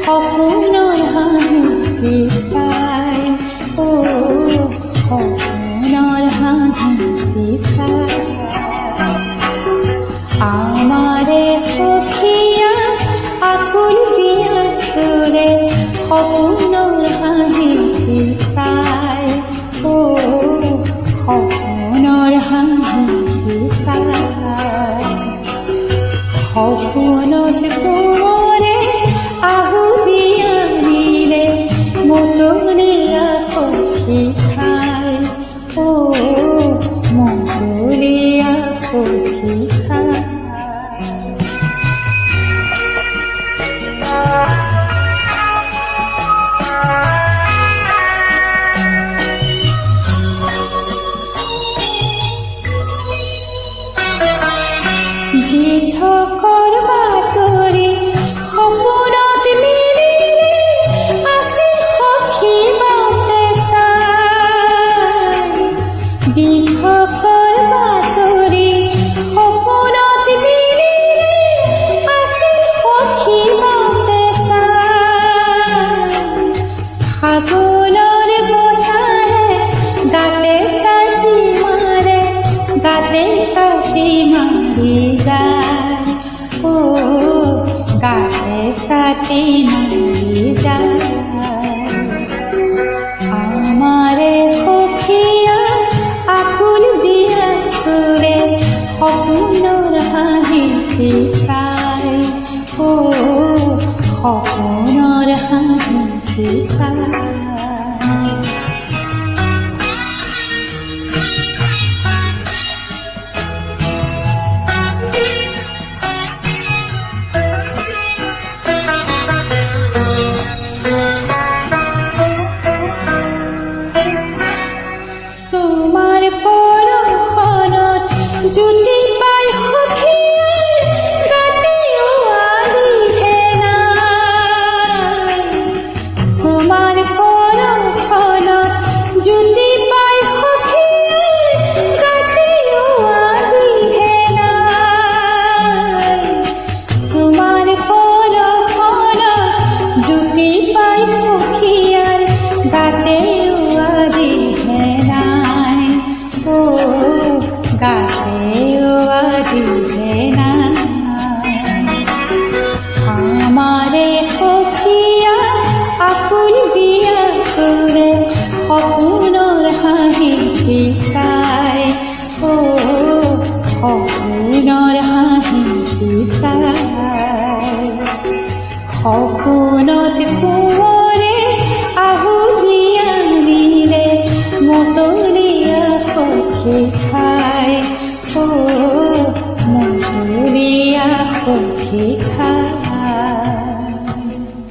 সপোনৰ হাঁহি চাই সপোনৰ হাঁহি চাই আমাৰে সখীয়া আকুল বিয়া তোৰে সপোনৰ হাঁহি চাই সপোনৰ হাঁহি চাই সপোনত কোমৰে আহুদিয়া নিলে মধুৰিয়া সখী খাই মধুৰিয়া সখী খাই গীতকৰ বাতৰি সপোনত মিলিলে আছে সখী বাটে চাই গীতকৰ বাতৰি সপোনত মিলিলে আছে সখী বাটে চাই ফাগুনৰ বতাহে গাতে ছাতি মাৰে গাতে ছাতি মাৰি যায় গাতে ছাতি মাৰি যায় আমাৰে সখীয়া আকুল বিয়া তোৰে সপোনৰ হাঁহি চাই সপোনৰ হাঁহি চাই তোমাৰ পৰশনত